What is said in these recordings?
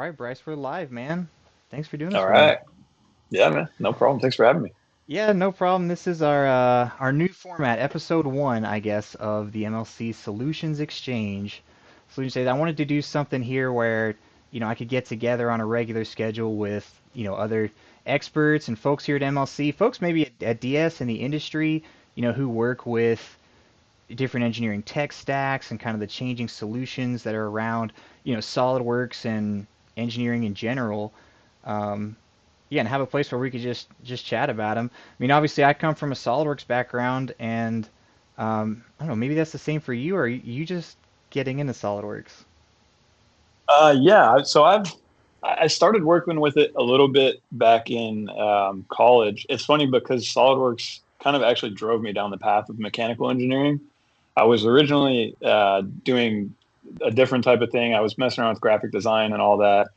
right, Brice, we're live, man. Thanks for doing this All with me. right. Yeah, man. No problem. Thanks for having me. Yeah, no problem. This is our new format, episode one, I guess, of the MLC Solutions Exchange. Solutions Days. I wanted to do something here where, I could get together on a regular schedule with, other experts and folks here at MLC, folks maybe at DS in the industry, who work with different engineering tech stacks and kind of the changing solutions that are around, SolidWorks and engineering in general. Um, yeah, and have a place where we could just chat about them. I mean, obviously, I come from a SolidWorks background, and I don't know, maybe that's the same for you, or are you just getting into SolidWorks? Yeah. I started working with it a little bit back in college. It's funny because SolidWorks kind of actually drove me down the path of mechanical engineering. I was originally doing a different type of thing. I was messing around with graphic design and all that,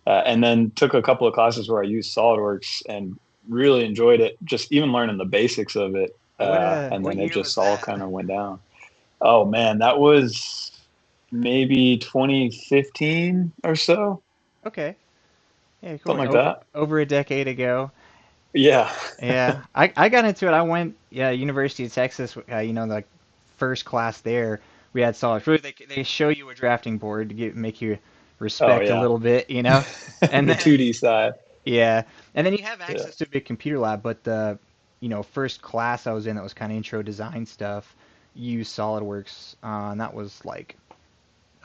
and then took a couple of classes where I used SolidWorks and really enjoyed it. Just even learning the basics of it, and What then it year was just all that? kind of went down. Oh man, that was maybe 2015 or so, Okay, yeah, cool. something like Over that. over a decade ago. Yeah. Yeah, I got into it. I went, yeah, University of Texas. The first class there, we had solids. Really, they show you a drafting board to make you Oh respect a yeah. little bit. And The then 2D side. yeah, and then you have Yeah. access to a big computer lab. But the first class I was in that was kind of intro design stuff used SolidWorks, and that was like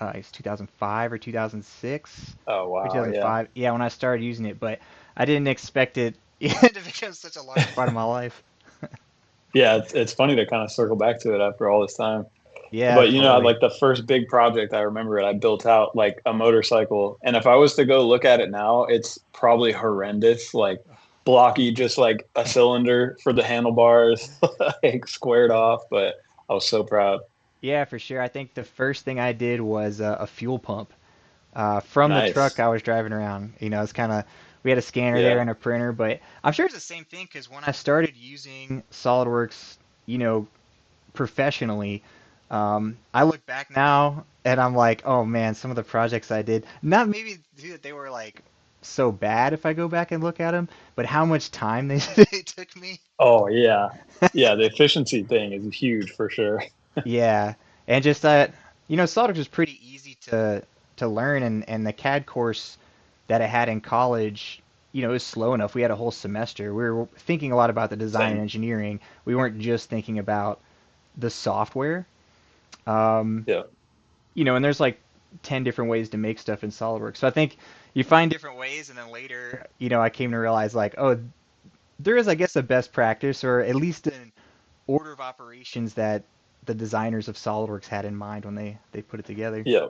it's 2005 or 2006 Oh or wow. Yeah. 2005. Yeah, when I started using it, but I didn't expect it to become such a large part of my life. Yeah. It's funny to kind of circle back to it after all this time. Yeah, But totally. like the first big project I remember it, I built out like a motorcycle. And if I was to go look at it now, it's probably horrendous. Like blocky, just like a cylinder for the handlebars, like squared off. But I was so proud. Yeah, for sure. I think the first thing I did was a fuel pump from the truck Nice. I was driving around. It's kind of we had a scanner there Yeah. and a printer, but I'm sure it's the same thing because when I started using SolidWorks, you know, professionally, I look back now and I'm like, oh man, some of the projects I did, not maybe that they were like so bad if I go back and look at them, but how much time they, they took me. Oh yeah. Yeah. The efficiency thing is huge for sure. Yeah, and just that, SolidWorks was pretty easy to learn, and the CAD course that I had in college, it was slow enough. We had a whole semester. We were thinking a lot about the design and Same. engineering. We weren't just thinking about the software. Um, Yeah. and there's like 10 different ways to make stuff in SolidWorks. So I think you find different ways, and then later, I came to realize like, oh, there is, I guess, a best practice, or at least an order of operations that the designers of SolidWorks had in mind when they put it together. Yeah.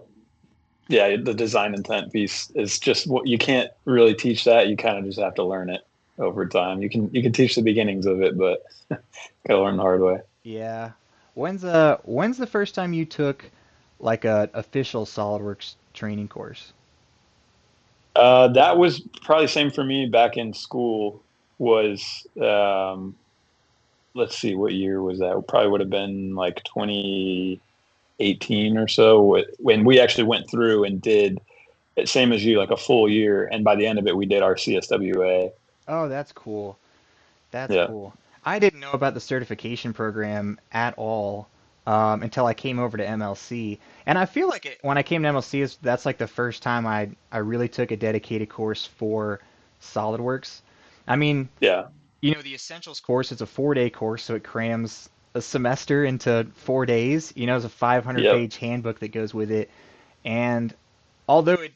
Yeah, the design intent piece is just what you can't really teach that. You kind of just have to learn it over time. You can teach the beginnings of it, but gotta learn the hard way. Yeah. When's the first time you took like a official SolidWorks training course? That was probably same for me back in school. Was let's see, what year was that? It probably would have been like 2018 or so when we actually went through and did same as you, like a full year, and by the end of it, we did our CSWA. Oh, that's cool. That's Yeah, cool. I didn't know about the certification program at all until I came over to MLC. And I feel like when I came to MLC, that's like the first time I really took a dedicated course for SolidWorks. I mean, yeah, the Essentials course is a 4-day course, so it crams a semester into 4 days. It's a 500 yep, page handbook that goes with it. And although it,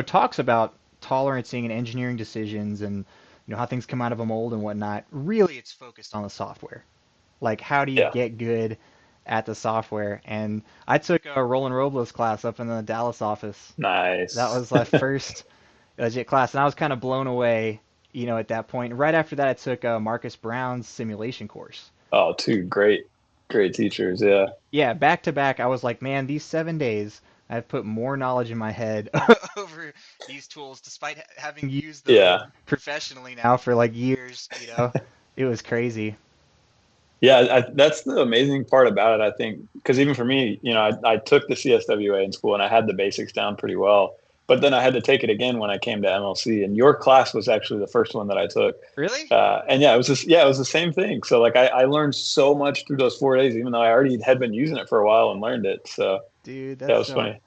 talks about tolerancing and engineering decisions and, how things come out of a mold and whatnot, really it's focused on the software. Like, how do you yeah. get good at the software? And I took a Roland Robles class up in the Dallas office. That Nice. was my first legit class, and I was kind of blown away, at that point. Right after that, I took Marcus Brown's simulation course. Oh, two great teachers. Yeah, Yeah, back to back, I was like, man, these 7 days, I've put more knowledge in my head over these tools, despite having used them yeah, professionally now for like years. It was crazy. yeah. That's the amazing part about it. I think because even for me, I took the CSWA in school and I had the basics down pretty well. but then I had to take it again when I came to MLC, and your class was actually the first one that I took. Really? And yeah, it was just yeah, it was the same thing. So like I learned so much through those 4 days, even though I already had been using it for a while and learned it. So Dude, that was funny.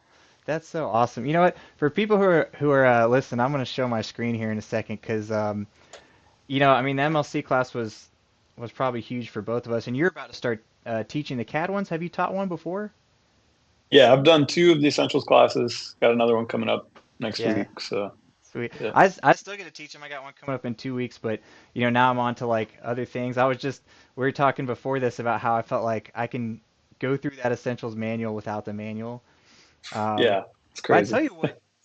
that's so awesome. You know what? For people who are listening, I'm gonna show my screen here in a second because I mean, the MLC class was probably huge for both of us, and you're about to start teaching the CAD ones. Have you taught one before? Yeah, I've done two of the essentials classes. Got another one coming up next Yeah. week. So Sweet. yeah, I still get to teach them. I got one coming up in 2 weeks, but now I'm on to like other things. We were talking before this about how I felt like I can go through that essentials manual without the manual. Um, yeah, it's but I crazy. tell you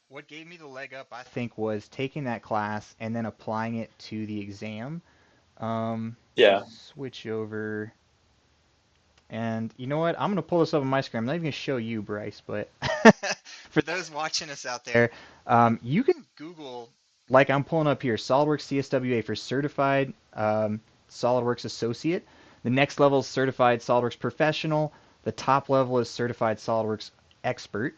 what gave me the leg up, I think, was taking that class and then applying it to the exam. Let me Yeah, switch over. And you know what? I'm gonna pull this up on my screen. I'm not even gonna show you, Brice, but for those watching us out there, you can Google, like I'm pulling up here, SolidWorks CSWA for Certified SolidWorks Associate. The next level is Certified SolidWorks Professional. The top level is Certified SolidWorks Expert.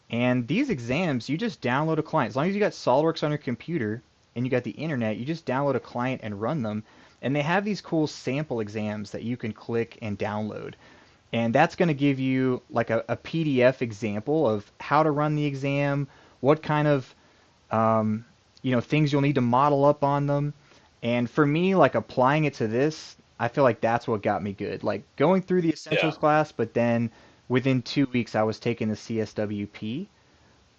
And these exams, you just download a client. As long as you got SolidWorks on your computer and you got the internet, you just download a client and run them. And they have these cool sample exams that you can click and download. And that's going to give you like a PDF example of how to run the exam, what kind of things you'll need to model up on them. And for me, like applying it to this, I feel like that's what got me good. Like going through the yeah, essentials class, but then within 2 weeks, I was taking the CSWP,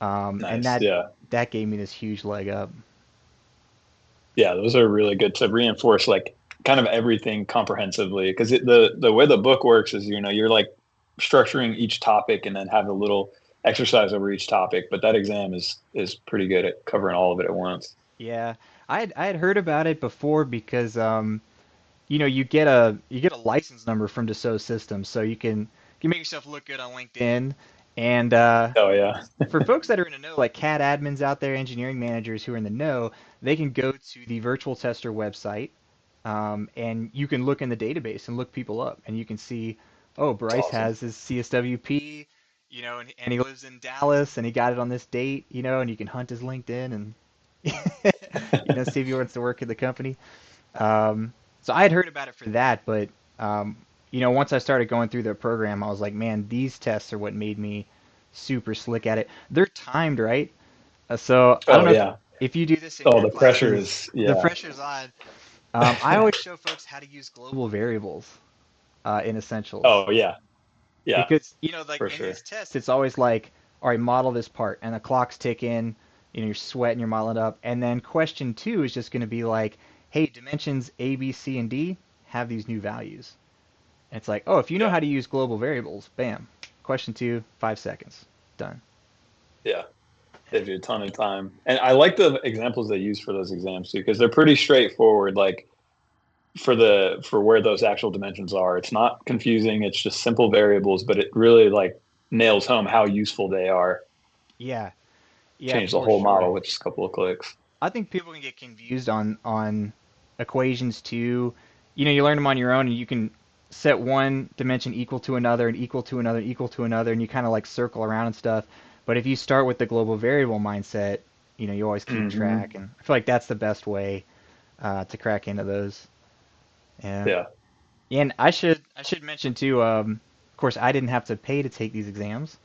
and nice. that gave me this huge leg up. Yeah. Those are really good to reinforce like kind of everything comprehensively because the way the book works is you're like structuring each topic and then have a little exercise over each topic. But that exam is pretty good at covering all of it at once. Yeah, I had heard about it before because you get a license number from Dassault Systems, so you can make yourself look good on LinkedIn. And Oh yeah, for folks that are in the know, like CAD admins out there, engineering managers who are in the know, they can go to the virtual tester website, and you can look in the database and look people up, and you can see, oh, it's Brice awesome. has his CSWP, and he lives in Dallas, and he got it on this date, and you can hunt his LinkedIn and see if he wants to work at the company. So I had heard about it for that, but once I started going through the program, I was like, man, these tests are what made me super slick at it. They're timed, right? So I don't Oh know if yeah. if you do this in Oh, your the pressure classes. is The yeah. pressure's on. I always show folks how to use global variables in essentials Oh yeah, yeah, because like for in sure. these tests, it's always like, all right, model this part, and the clock's ticking. You're sweating, you're modeling it up, and then question two is just going to be like, hey, dimensions A, B, C, and D have these new values. And it's like, oh, if you know Yeah, how to use global variables, bam. Question two, 5 seconds, done. yeah. Saves you a ton of time. And I like the examples they use for those exams too, because they're pretty straightforward. Like for where those actual dimensions are, it's not confusing. It's just simple variables, but it really like nails home how useful they are. Yeah, yeah, Change the for whole sure. model with just a couple of clicks. I think people can get confused on equations too. You learn them on your own, and you can set one dimension equal to another, and equal to another, equal to another, and you kind of like circle around and stuff. But if you start with the global variable mindset, you always keep track, Hmm. and I feel like that's the best way to crack into those. Yeah. Yeah, And I should mention too. Of course, I didn't have to pay to take these exams,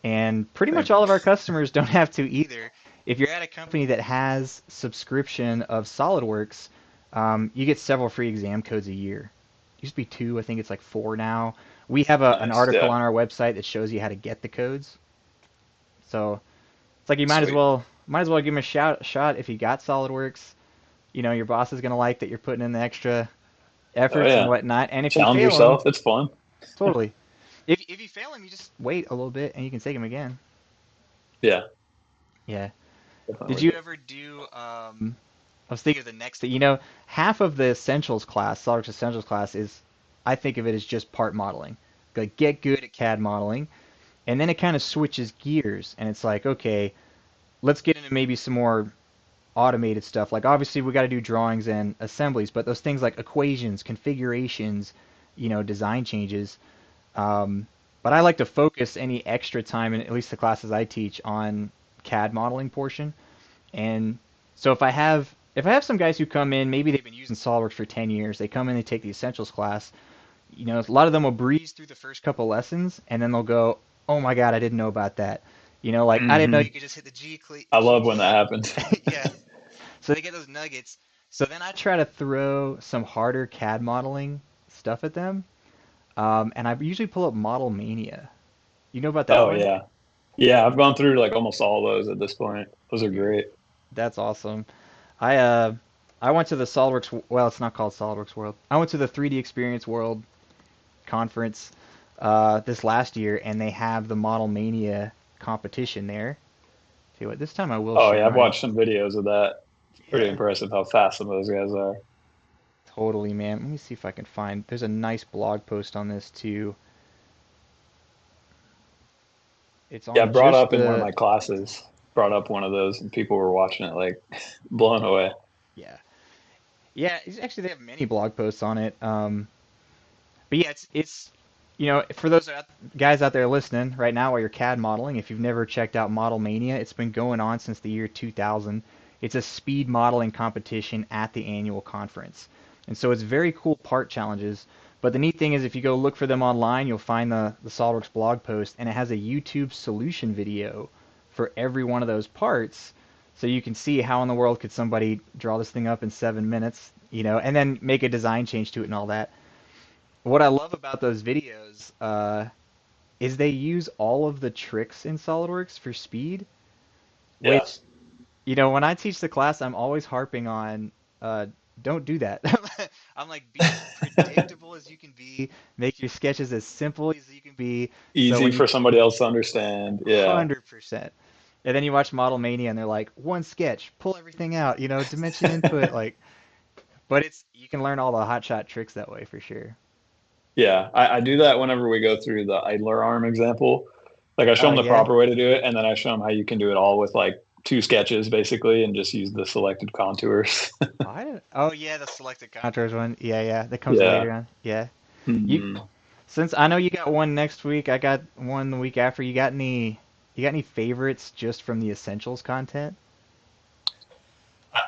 and pretty much same. all of our customers don't have to either. If you're at a company that has subscription of SolidWorks, you get several free exam codes a year. It used to be two, I think it's like four now. We have an Nice. article Yeah, on our website that shows you how to get the codes. So it's like you might as sweet. well might as well give them a shot if you got SolidWorks. Your boss is gonna like that you're putting in the extra Oh efforts and yeah. whatnot. And if you Challenge fail them, yourself. It's fun. totally. If you fail them, you just wait a little bit and you can take them again. Yeah, Yeah. definitely Did worth you it. ever do? I was thinking of the next thing. Half of the essentials class, SolidWorks essentials class, is I think of it as just part modeling. Like get good at CAD modeling, and then it kind of switches gears, and it's like, okay, let's get into maybe some more automated stuff. Like obviously we got to do drawings and assemblies, but those things like equations, configurations, design changes. Um, but I like to focus any extra time, in at least the classes I teach, on CAD modeling portion. And so if I have some guys who come in, maybe they've been using SOLIDWORKS for 10 years, they come in, they take the essentials class, a lot of them will breeze through the first couple lessons and then they'll go, "Oh my God, I didn't know about that." Like I didn't know Hmm. you could just hit the I G love when that key. happens. Yeah. So they get those nuggets. So then I try to throw some harder CAD modeling stuff at them. And I usually pull up Model Mania. You know about that Oh one? yeah. Yeah, I've gone through like almost all those at this point. Those are Dude, great. that's awesome. I uh I went to the SolidWorks, well, it's not called SolidWorks World. I went to the 3D Experience World conference this last year, and they have the Model Mania competition there. Tell you what, this time I will Oh share yeah, I've my. watched some videos of that. Pretty Yeah, impressive how fast some of those guys are. totally, man. Let me see if I can find. There's a nice blog post on this too. It's Yeah, I on brought just up in one of the. my classes, brought up one of those and people were watching it like blown away. Yeah, yeah. Actually, they have many blog posts on it. But yeah, it's for those guys out there listening right now while you're CAD modeling, if you've never checked out Model Mania, it's been going on since the year 2000. It's a speed modeling competition at the annual conference. And so it's very cool part challenges. But the neat thing is if you go look for them online, you'll find the SOLIDWORKS blog post, and it has a YouTube solution video for every one of those parts. So you can see how in the world could somebody draw this thing up in 7 minutes, and then make a design change to it and all that. What I love about those videos is they use all of the tricks in SolidWorks for speed, Yeah. which, when I teach the class, I'm always harping on uh, don't do that. I'm like, be as predictable as you can be, make your sketches as simple as you can be, so Easy when you for somebody else to understand. Yeah. 100%. And then you watch Model Mania and they're like, one sketch, pull everything out, dimension input, like, but you can learn all the hotshot tricks that way for sure. Yeah. I do that whenever we go through the idler arm example. Like I show Oh them the yeah, proper way to do it, and then I show them how you can do it all with like two sketches basically and just use the selected contours. Oh yeah, the selected contours one. Yeah, yeah, that comes Yeah. later on. Yeah. You Hmm. Since I know you got one next week, I got one the week after. You got any favorites just from the essentials content?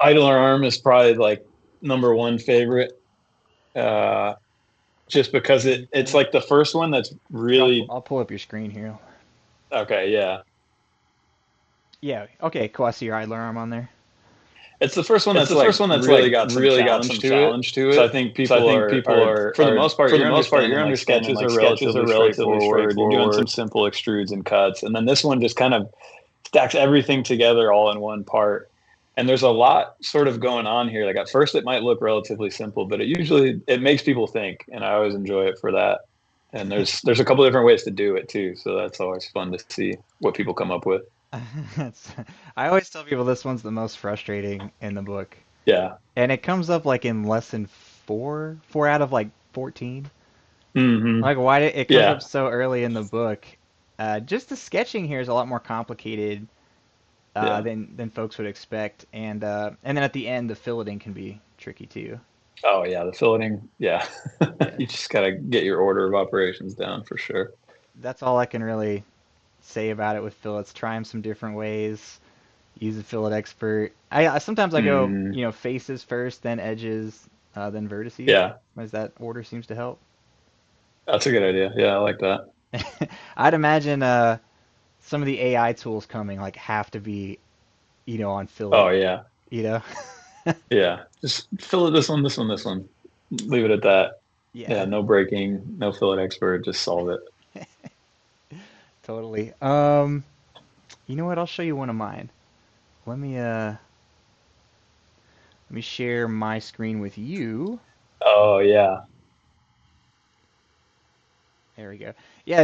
Idler arm is probably like number one favorite. Uh, just because Let me it's pull. like the first one that's Here, I'll really I'll pull up your screen here. okay. Yeah, Yeah. Okay. Cool. I see your idler arm on there. it's the first one It's that's the first like one that's really like got some really got challenge some to it. challenge to So I it. think So I people think people are are for the are most part for the you're most part understanding you're like understanding sketches like are sketches are relatively relatively straightforward. You're doing some straightforward. simple extrudes and cuts, and then this one just kind of stacks everything together all in one part. And there's a lot sort of going on here. Like at first it might look relatively simple, but it makes people think, and I always enjoy it for that. And there's a couple different ways to do it too, so that's always fun to see what people come up with. That's- I always tell people this one's the most frustrating in the book, Yeah. and it comes up like in lesson four out of like 14. Hmm. Like, why did it comes Yeah. up so early in the book? Just the sketching here is a lot more complicated Yeah. than folks would expect, and then at the end, the filleting can be tricky too. Oh yeah, the filleting. Yeah. Yeah, You just gotta get your order of operations down for sure. that's all I can really say about it with fillets. Try them some different ways. Use a fillet expert. Sometimes I go, Mm, faces first, then edges, then vertices, yeah, as that order seems to help. that's a good idea. Yeah, I like that. I'd imagine some of the AI tools coming like have to be, on fillet. Oh yeah. You know? Yeah. Just fillet this one, this one, this one. Leave it at that. Yeah, Yeah, no breaking, no fillet expert, just solve it. totally. You know what? I'll show you one of mine. Let me share my screen with you. Oh yeah. There we go. Yeah,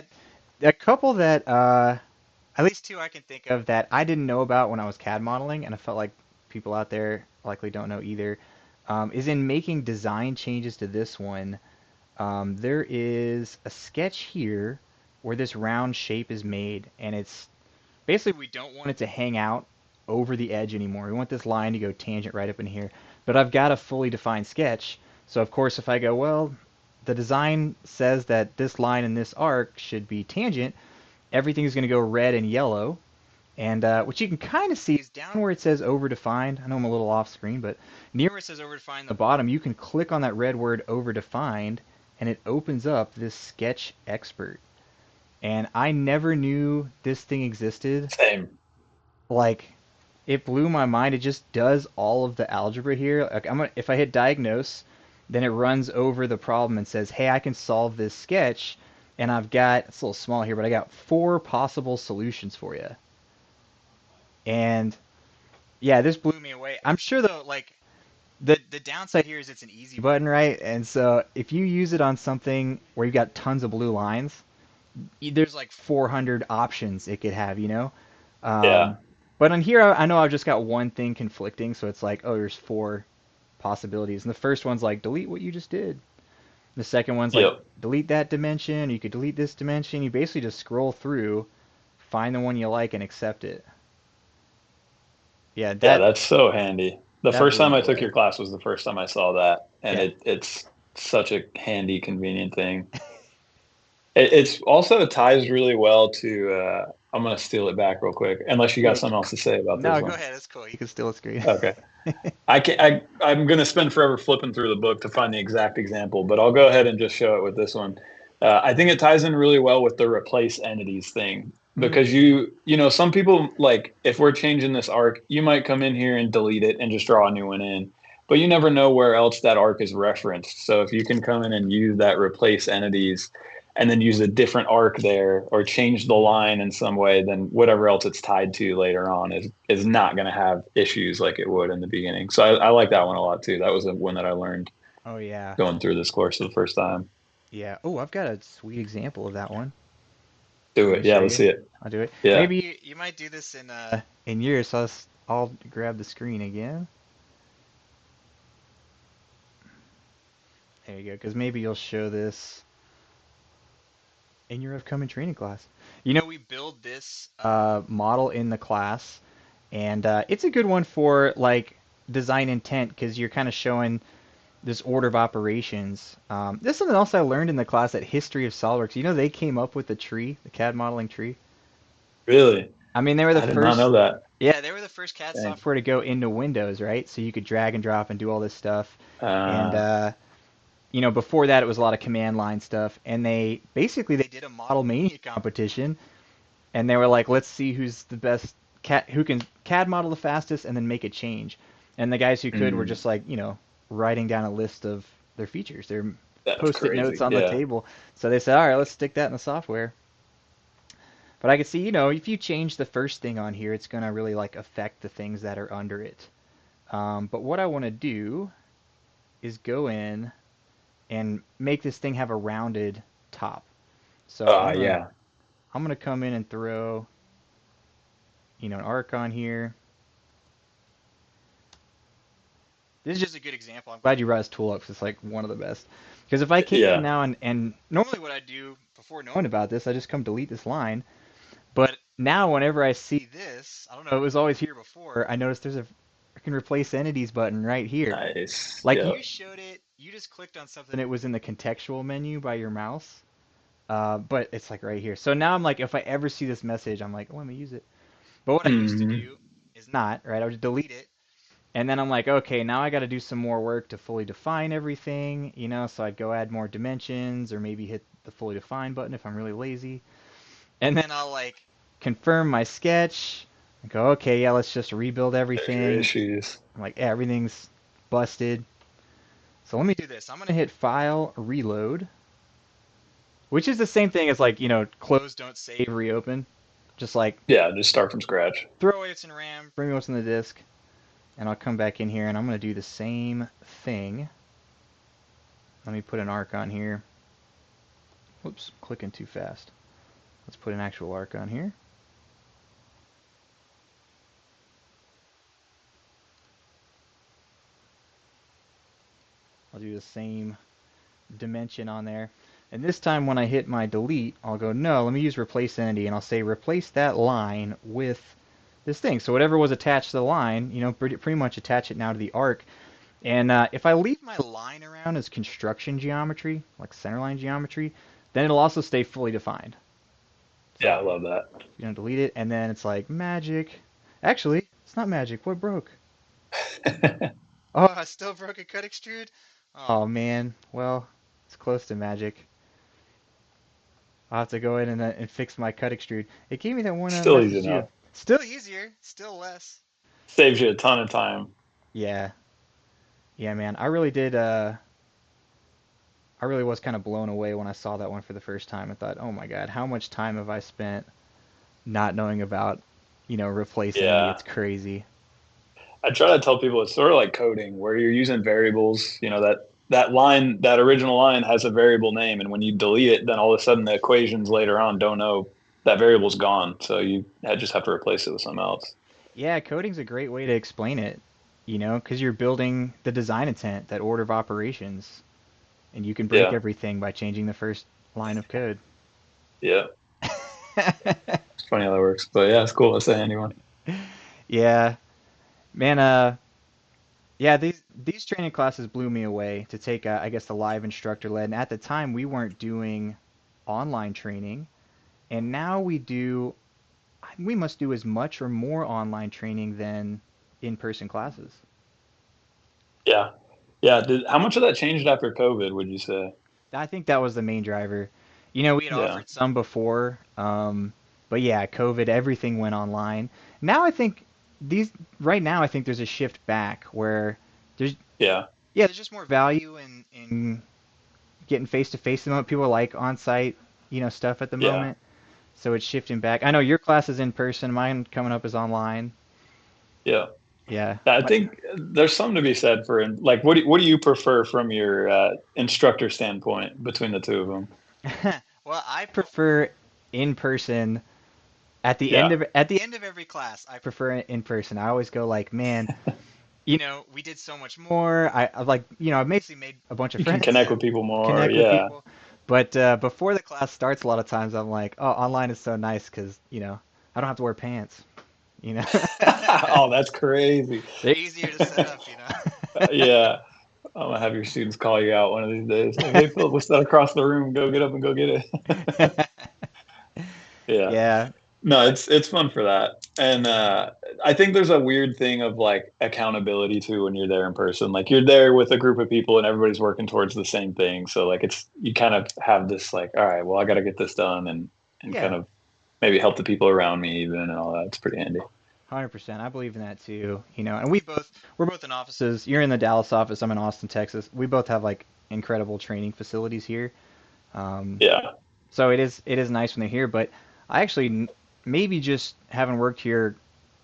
a couple that at least two I can think of that I didn't know about when I was CAD modeling, and I felt like people out there likely don't know either. Is in making design changes to this one. There is a sketch here where this round shape is made, and it's basically we don't want it to hang out over the edge anymore. We want this line to go tangent right up in here. But I've got a fully defined sketch, so of course if I go, well, the design says that this line and this arc should be tangent, everything's going to go red and yellow, And what you can kind of see is down where it says overdefined. I know I'm a little off screen, but near where it says overdefined, the bottom, you can click on that red word overdefined, and it opens up this sketch expert. And I never knew this thing existed. Same. Like, it blew my mind. It just does all of the algebra here. Like, if I hit diagnose, then it runs over the problem and says, "Hey, I can solve this sketch." And I've got, it's a little small here, but I got four possible solutions for you. And yeah, this blew me away. I'm sure though, like the downside here is it's an easy button, right? And so if you use it on something where you've got tons of blue lines, there's like 400 options it could have, you know? Yeah. Um, but on here, I know I've just got one thing conflicting, so it's like, oh, there's four possibilities. And the first one's like, delete what you just did. The second one's like, Yep. delete that dimension. You could delete this dimension. You basically just scroll through, find the one you like, and accept it. Yeah, Yeah, that that's so handy. The that first blew time me I took away. your class was the first time I saw that, and Yeah. it's such a handy, convenient thing. It's also ties really well to. I'm gonna steal it back real quick, unless you got Yeah. something else to say about this No, go one. ahead. That's cool. You can still screen. Okay. I can I'm gonna spend forever flipping through the book to find the exact example, but I'll go ahead and just show it with this one. I think it ties in really well with the replace entities thing because Mm-hmm. some people like if we're changing this arc, you might come in here and delete it and just draw a new one in, but you never know where else that arc is referenced. So if you can come in and use that replace entities and then use a different arc there or change the line in some way, then whatever else it's tied to later on is not going to have issues like it would in the beginning. So I like that one a lot too. That was a one that I learned Oh yeah. going through this course for the first time. Yeah. Oh, I've got a sweet example of that one. Do Let me it. Yeah, show let's you. see it. I'll do it. Yeah. Maybe you might do this in yours. So I'll grab the screen again. There you go. Because maybe you'll show this in your upcoming training class. You know, we build this model in the class, and it's a good one for like design intent because you're kind of showing this order of operations. This is something else I learned in the class at History of SOLIDWORKS. You know, they came up with the tree, the CAD modeling tree. Really? I mean, they were the I did not first. know that. Yeah, they were the first CAD Dang. software to go into Windows, right? So you could drag and drop and do all this stuff. And Uh, before that, it was a lot of command line stuff. And they did a Model Mania competition, and they were like, let's see who's the best cat who can CAD model the fastest and then make a change. And the guys who could were mm, just like, writing down a list of their features, their that's post-it notes crazy. on the Yeah. table. So they said, all right, let's stick that in the software. But I can see, if you change the first thing on here, it's going to really like affect the things that are under it. But what I want to do is go in and make this thing have a rounded top. So Yeah. I'm gonna come in and throw, an arc on here. This is just a good example. I'm glad you brought this tool up 'cause it's like one of the best. Because if I came in Yeah. now and normally what I do before knowing about this, I just come delete this line. But now whenever I see this, I don't know, it was always here before. I noticed there's a freaking replace entities button right here. Nice. Like Yeah. you showed it, you just clicked on something. It was in the contextual menu by your mouse, but it's like right here. So now I'm like, if I ever see this message, I'm like, oh, let me use it. But what I used to Mm, do is not, right? I would delete it, and then I'm like, okay, now I got to do some more work to fully define everything, So I'd go add more dimensions, or maybe hit the fully define button if I'm really lazy, and then I'll like confirm my sketch. I go, okay, yeah, let's just rebuild there's your everything. issues. I'm like, yeah, everything's busted. So let me do this. I'm gonna hit File, Reload, which is the same thing as like, close, don't save, reopen. Just like Yeah, just start from scratch. throw away what's in RAM, bring me what's in the disk, and I'll come back in here and I'm gonna do the same thing. Let me put an arc on here. Whoops, clicking too fast. Let's put an actual arc on here. I'll do the same dimension on there. And this time when I hit my delete, I'll go, no, let me use replace entity, and I'll say replace that line with this thing. So whatever was attached to the line, pretty much attach it now to the arc. And if I leave my line around as construction geometry, like centerline geometry, then it'll also stay fully defined. Yeah, I love that. You don't delete it, and then it's like magic. Actually, it's not magic. What broke? Oh, I still broke a cut extrude? Oh man. Well, it's close to magic. I'll have to go in and fix my cut extrude. It gave me that one Still easy message enough. too. Still easier, still less. Saves you a ton of time. Yeah. Yeah, man. I really was kind of blown away when I saw that one for the first time. I thought, "Oh my God, how much time have I spent not knowing about, replacing me? Yeah. It's crazy." I try to tell people it's sort of like coding where you're using variables, that line, that original line has a variable name. And when you delete it, then all of a sudden the equations later on don't know that variable's gone. So just have to replace it with something else. Yeah, coding's a great way to explain it, because you're building the design intent, that order of operations, and you can break Yeah. everything by changing the first line of code. Yeah. It's funny how that works. But yeah, it's cool. It's a handy one. Yeah, man. Yeah, these training classes blew me away to take, I guess, the live instructor led. And at the time, we weren't doing online training, and now we must do as much or more online training than in-person classes. Yeah. Yeah. How much of that changed after COVID, would you say? I think that was the main driver. We had Yeah. offered some before, but yeah, COVID, everything went online. Now I think these right now I think there's a shift back where there's Yeah. yeah, there's just more value in getting face to face. The moment people like on site, stuff at the Yeah. moment. So it's shifting back. I know your class is in person. Mine coming up is online. Yeah. Yeah. I think there's something to be said for like what do you prefer from your instructor standpoint between the two of them? Well, I prefer in person. Yeah, At the end of every class, I prefer it in person. I always go like, man, we did so much more. I like, I've basically made a bunch of you can friends, connect with people more. connect with Yeah. people. But before the class starts, a lot of times I'm like, oh, online is so nice because, I don't have to wear pants. You know, Oh, that's crazy. they're easier to set up. Yeah, I'm gonna have your students call you out one of these days. Like, hey, Phil, what's that across the room? Go get up and go get it. Yeah. Yeah, No, it's fun for that. And I think there's a weird thing of like accountability too when you're there in person. Like you're there with a group of people and everybody's working towards the same thing. So like you kind of have this like, all right, well, I got to get this done and kind yeah, of maybe help the people around me even and all that. It's pretty handy. 100%. I believe in that too. And we're both in offices. You're in the Dallas office. I'm in Austin, Texas. We both have like incredible training facilities here. Um, Yeah. So it is nice when they're here, but I actually maybe just haven't worked here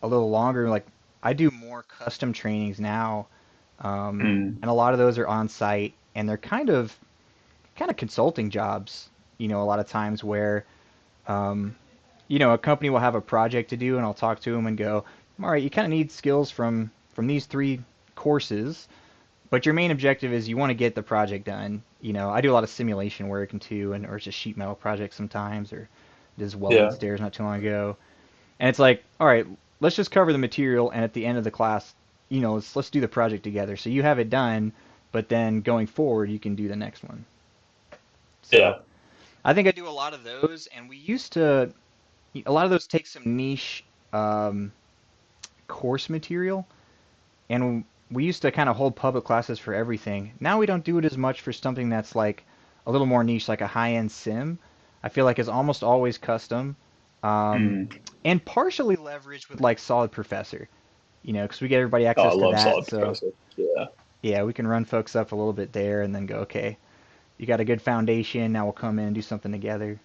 a little longer. Like I do more custom trainings now, Mm. and a lot of those are on site, and they're kind of consulting jobs. A lot of times where um, a company will have a project to do, and I'll talk to them and go, all right, you kind of need skills from these three courses, but your main objective is you want to get the project done. I do a lot of simulation work and too, and or just sheet metal projects sometimes, or just welded Yeah. stairs not too long ago. And it's like, all right, let's just cover the material, and at the end of the class, let's do the project together. So you have it done, but then going forward, you can do the next one. So Yeah. I think I do a lot of those, and we used to a lot of those take some niche um, course material, and we used to kind of hold public classes for everything. Now we don't do it as much for something that's like a little more niche, like a high-end sim. I feel like it's almost always custom, um, Mm. and partially leveraged with like Solid Professor, because we get everybody Oh, I access to love that. Solid So Professor. Yeah. yeah, we can run folks up a little bit there, and then go, okay, you got a good foundation. Now we'll come in and do something together.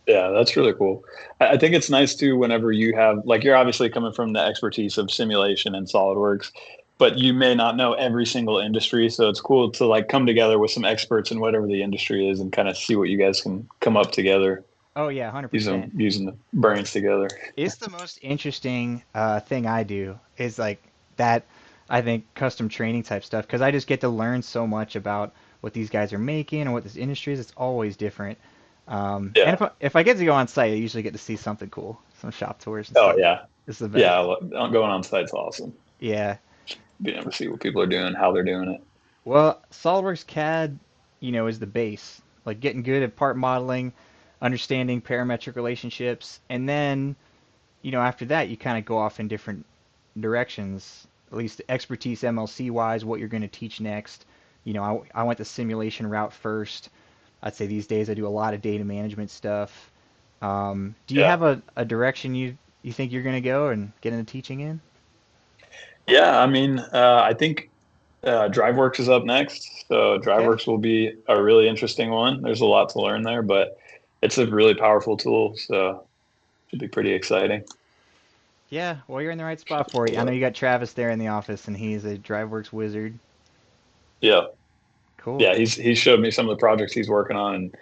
Yeah, that's really cool. I think it's nice too whenever you have like you're obviously coming from the expertise of simulation and SolidWorks, but you may not know every single industry. So it's cool to like come together with some experts in whatever the industry is and kind of see what you guys can come up together Oh yeah, 100%. using the brains together. It's the most interesting thing I do is like that. I think custom training type stuff because I just get to learn so much about what these guys are making and what this industry is. It's always different. And Yeah. if I get to go on site, I usually get to see something cool, some shop tours and Oh stuff. yeah. It's the Yeah. best. Going on site's awesome. Yeah. Being able to see what people are doing, how they're doing it. Well, SolidWorks CAD, is the base. Like getting good at part modeling. understanding parametric relationships, and then after that you kind of go off in different directions. At least expertise MLC wise, what you're going to teach next. I went the simulation route first. I'd say these days I do a lot of data management stuff. Do you Yeah. have a direction you think you're going to go and get into teaching in? Yeah. I mean, I think DriveWorks is up next. So Okay. DriveWorks will be a really interesting one. There's a lot to learn there, but it's a really powerful tool. So it should be pretty exciting. Yeah, well, you're in the right spot for it. I know you got Travis there in the office, and he's a DriveWorks wizard. Yeah. Cool. Yeah. He's showed me some of the projects he's working on, and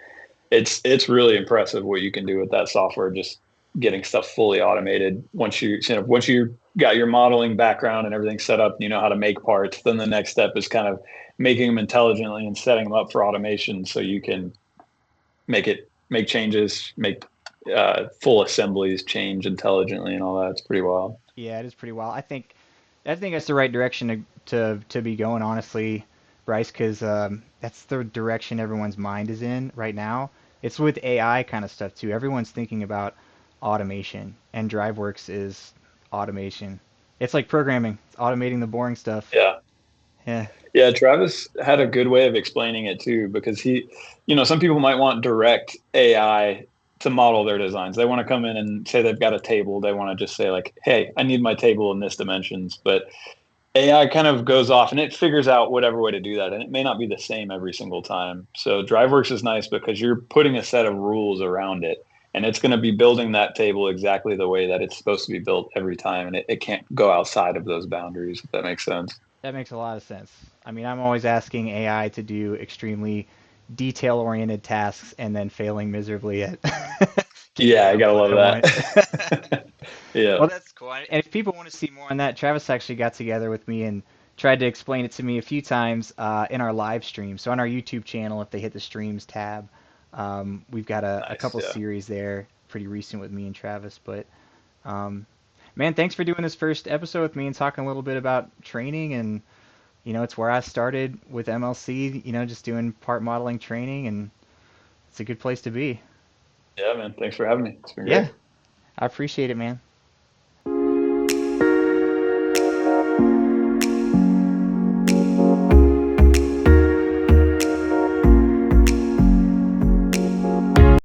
it's really impressive what you can do with that software. Just getting stuff fully automated. Once you got your modeling background and everything set up, you know how to make parts. Then the next step is kind of making them intelligently and setting them up for automation, so you can make changes, make full assemblies change intelligently and all that. It's pretty wild. Yeah, it is pretty wild. I think that's the right direction to be going, honestly, Bryce, because that's the direction everyone's mind is in right now. It's with AI kind of stuff too. Everyone's thinking about automation, and DriveWorks is automation. It's like programming. It's automating the boring stuff. Yeah. Yeah. Yeah, Travis had a good way of explaining it too, because some people might want direct AI to model their designs. They want to come in and say they've got a table. They want to just say like, "Hey, I need my table in this dimensions." But AI kind of goes off and it figures out whatever way to do that, and it may not be the same every single time. So DriveWorks is nice because you're putting a set of rules around it, and it's going to be building that table exactly the way that it's supposed to be built every time, and it can't go outside of those boundaries, if that makes sense. That makes a lot of sense. I mean, I'm always asking AI to do extremely detail-oriented tasks and then failing miserably at getting Yeah, the I gotta output love I want. that. Yeah, Well, that's cool. And if people want to see more on that, Travis actually got together with me and tried to explain it to me a few times in our live stream. So on our YouTube channel, if they hit the streams tab, we've got a nice. couple Yeah, series there, pretty recent with me and Travis. But um, man, thanks for doing this first episode with me and talking a little bit about training. And it's where I started with MLC. Just doing part modeling training, and it's a good place to be. yeah, man. Thanks for having me. It's been great. Yeah, I appreciate it, man.